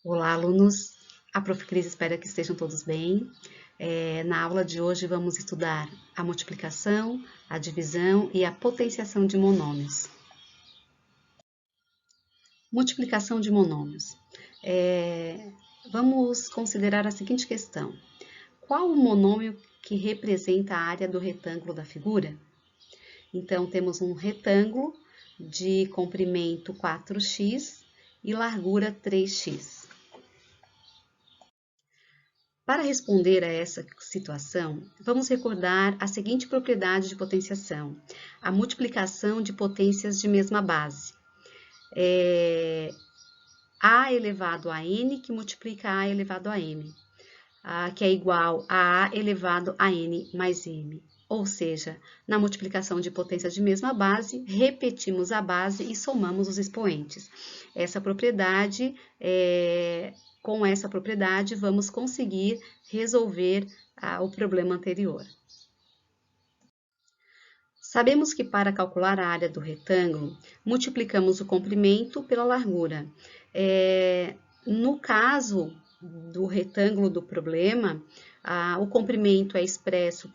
Olá, alunos! A Prof. Cris espera que estejam todos bem. Na aula de hoje vamos estudar a multiplicação, a divisão e a potenciação de monômios. Multiplicação de monômios. Vamos considerar a seguinte questão. Qual o monômio que representa a área do retângulo da figura? Então, temos um retângulo de comprimento 4x e largura 3x. Para responder a essa situação, vamos recordar a seguinte propriedade de potenciação: a multiplicação de potências de mesma base. A elevado a n que multiplica a elevado a m, que é igual a elevado a n mais m. Ou seja, na multiplicação de potências de mesma base, repetimos a base e somamos os expoentes. Com essa propriedade, vamos conseguir resolver o problema anterior. Sabemos que para calcular a área do retângulo, multiplicamos o comprimento pela largura. No caso do retângulo do problema, o comprimento é expresso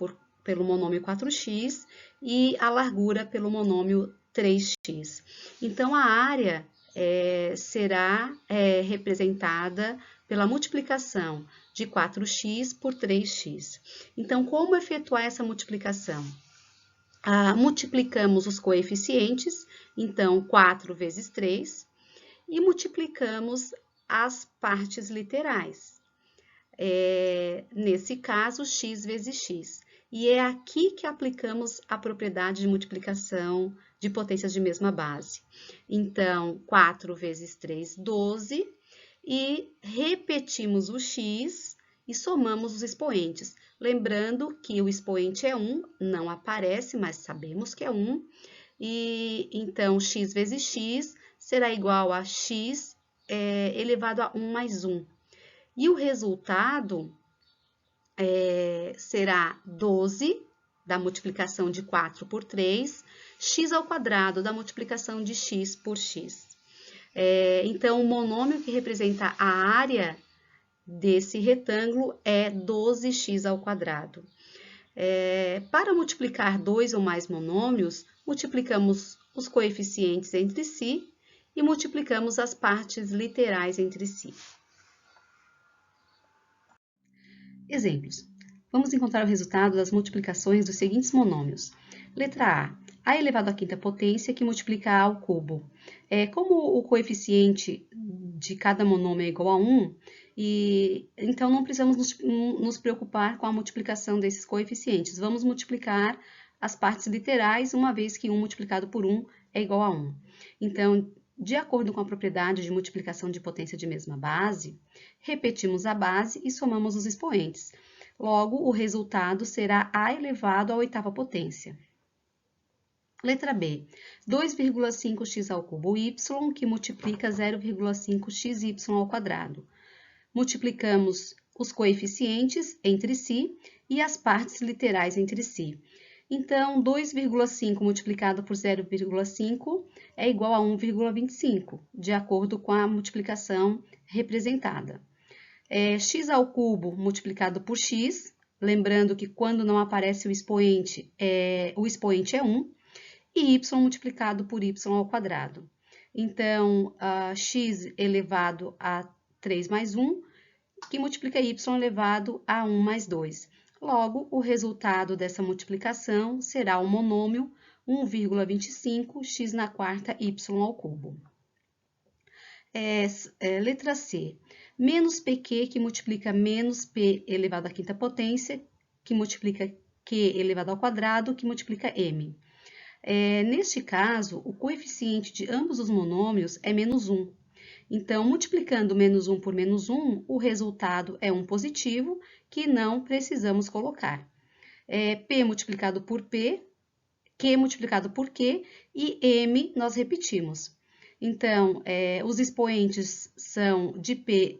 pelo monômio 4x e a largura pelo monômio 3x. Então, a área será representada pela multiplicação de 4x por 3x. Então, como efetuar essa multiplicação? Multiplicamos os coeficientes, então 4 vezes 3, e multiplicamos as partes literais. Nesse caso, x vezes x. E é aqui que aplicamos a propriedade de multiplicação de potências de mesma base. Então, 4 vezes 3, 12, e repetimos o x e somamos os expoentes. Lembrando que o expoente é 1, não aparece, mas sabemos que é 1. E então, x vezes x será igual a x elevado a 1 mais 1. E o resultado será 12 da multiplicação de 4 por 3, x ao quadrado da multiplicação de x por x. Então, o monômio que representa a área desse retângulo é 12x ao quadrado. Para multiplicar dois ou mais monômios, multiplicamos os coeficientes entre si e multiplicamos as partes literais entre si. Exemplos. Vamos encontrar o resultado das multiplicações dos seguintes monômios. Letra A elevado à quinta potência que multiplica a ao cubo. Como o coeficiente de cada monômio é igual a 1, então não precisamos nos preocupar com a multiplicação desses coeficientes. Vamos multiplicar as partes literais, uma vez que 1 multiplicado por 1 é igual a 1. Então, de acordo com a propriedade de multiplicação de potência de mesma base, repetimos a base e somamos os expoentes. Logo, o resultado será a elevado à oitava potência. Letra B, 2,5x ao cubo y, que multiplica 0,5xy ao quadrado. Multiplicamos os coeficientes entre si e as partes literais entre si. Então, 2,5 multiplicado por 0,5 é igual a 1,25, de acordo com a multiplicação representada. X ao cubo multiplicado por x, lembrando que quando não aparece o expoente é 1, e y multiplicado por y ao quadrado. Então, x elevado a 3 mais 1, que multiplica y elevado a 1 mais 2. Logo, o resultado dessa multiplicação será o monômio 1,25 x na quarta y ao cubo. Letra C, menos pq que multiplica menos p elevado à quinta potência, que multiplica q elevado ao quadrado, que multiplica m. Neste caso, o coeficiente de ambos os monômios é menos 1. Então, multiplicando menos 1 por menos 1, o resultado é 1 positivo, que não precisamos colocar. P multiplicado por P, Q multiplicado por Q e M nós repetimos. Então, os expoentes são de P,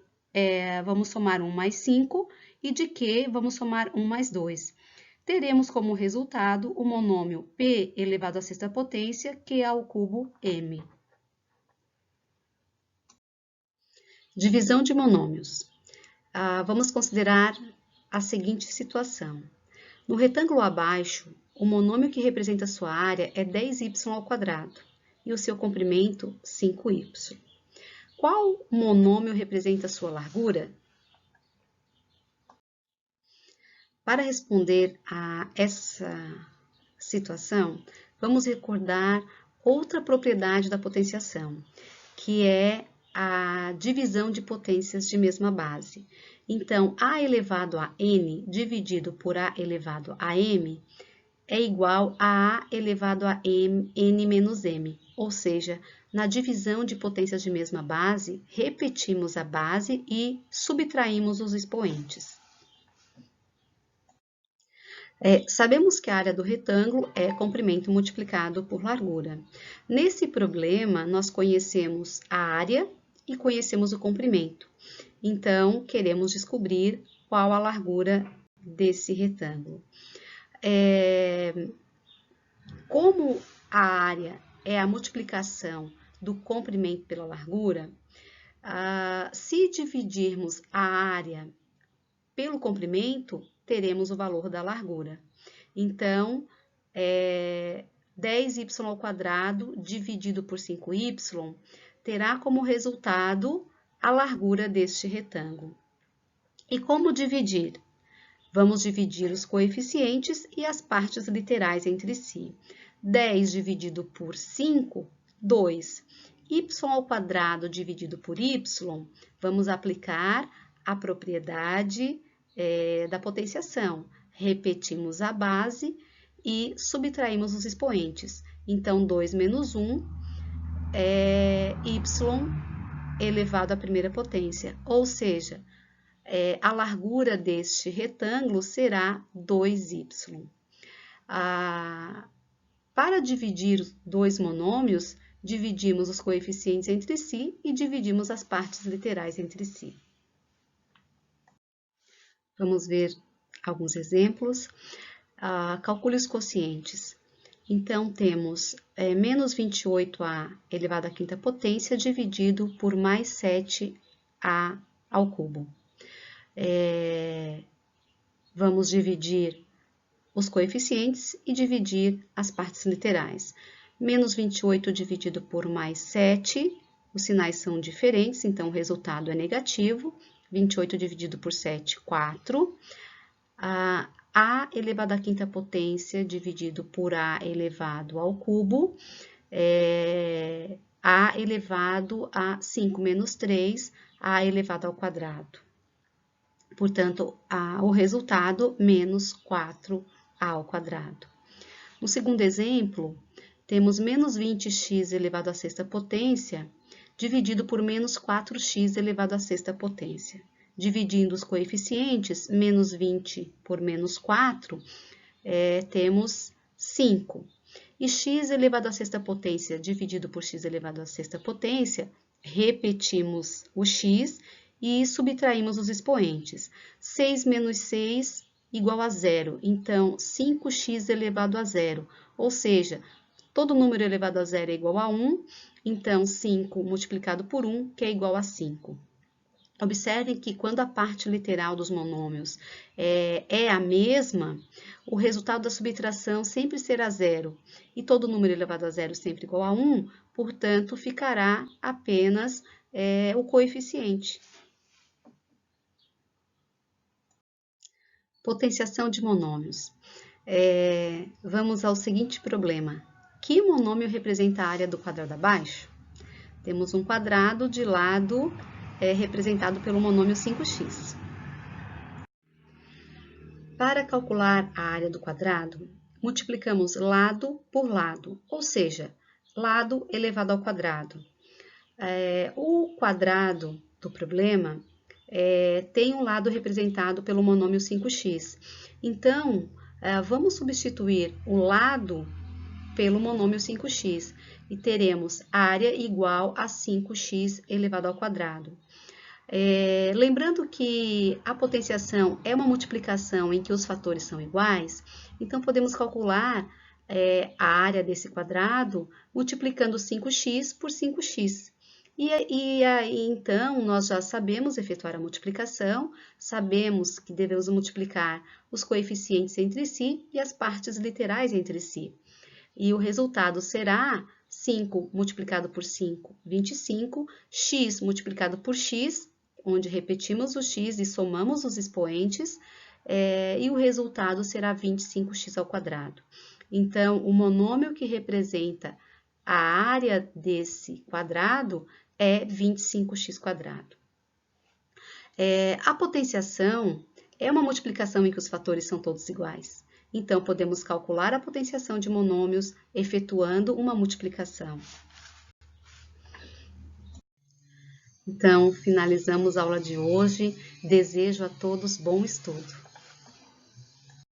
vamos somar 1 mais 5, e de Q vamos somar 1 mais 2. Teremos como resultado o monômio P elevado à sexta potência, Q ao cubo M. Divisão de monômios. Vamos considerar a seguinte situação. No retângulo abaixo, o monômio que representa sua área é 10y² e o seu comprimento 5y. Qual monômio representa sua largura? Para responder a essa situação, vamos recordar outra propriedade da potenciação, que é a divisão de potências de mesma base. Então, a elevado a n dividido por a elevado a m é igual a elevado a n menos m, ou seja, na divisão de potências de mesma base, repetimos a base e subtraímos os expoentes. Sabemos que a área do retângulo é comprimento multiplicado por largura. Nesse problema, nós conhecemos a área e conhecemos o comprimento. Então, queremos descobrir qual a largura desse retângulo. Como a área é a multiplicação do comprimento pela largura, se dividirmos a área pelo comprimento, teremos o valor da largura. Então, 10y² dividido por 5y terá como resultado a largura deste retângulo. E como dividir? Vamos dividir os coeficientes e as partes literais entre si. 10 dividido por 5, 2. Y² dividido por y, vamos aplicar a propriedade da potenciação. Repetimos a base e subtraímos os expoentes. Então, 2 menos 1 é y elevado à primeira potência, ou seja, a largura deste retângulo será 2y. Para dividir dois monômios, dividimos os coeficientes entre si e dividimos as partes literais entre si. Vamos ver alguns exemplos. Calcule os quocientes. Então, temos menos 28a elevado à quinta potência dividido por mais 7a ao cubo. Vamos dividir os coeficientes e dividir as partes literais. Menos 28 dividido por mais 7, os sinais são diferentes, então o resultado é negativo. 28 dividido por 7, 4. A elevado à quinta potência dividido por a elevado ao cubo, a elevado a 5 menos 3, a elevado ao quadrado. Portanto, o resultado, menos 4a ao quadrado. No segundo exemplo, temos menos 20x elevado à sexta potência, dividido por menos 4x elevado à sexta potência. Dividindo os coeficientes, menos 20 por menos 4, temos 5. E x elevado à sexta potência dividido por x elevado à sexta potência, repetimos o x e subtraímos os expoentes. 6 menos 6 igual a 0, então 5x elevado a 0, ou seja, todo número elevado a 0 é igual a 1, então 5 multiplicado por 1, que é igual a 5. Observem que quando a parte literal dos monômios é a mesma, o resultado da subtração sempre será 0, e todo número elevado a 0 sempre igual a 1, portanto, ficará apenas o coeficiente. Potenciação de monômios. Vamos ao seguinte problema. Que monômio representa a área do quadrado abaixo? Temos um quadrado de lado representado pelo monômio 5x. Para calcular a área do quadrado, multiplicamos lado por lado, ou seja, lado elevado ao quadrado. O quadrado do problema tem um lado representado pelo monômio 5x. Então, vamos substituir o lado pelo monômio 5x e teremos área igual a 5x elevado ao quadrado. Lembrando que a potenciação é uma multiplicação em que os fatores são iguais, então podemos calcular a área desse quadrado multiplicando 5x por 5x. E aí, então, nós já sabemos efetuar a multiplicação, sabemos que devemos multiplicar os coeficientes entre si e as partes literais entre si. E o resultado será 5 multiplicado por 5, 25, x multiplicado por x, onde repetimos o x e somamos os expoentes, e o resultado será 25x ao quadrado. Então, o monômio que representa a área desse quadrado é 25x quadrado. A potenciação é uma multiplicação em que os fatores são todos iguais. Então, podemos calcular a potenciação de monômios efetuando uma multiplicação. Então, finalizamos a aula de hoje. Desejo a todos bom estudo.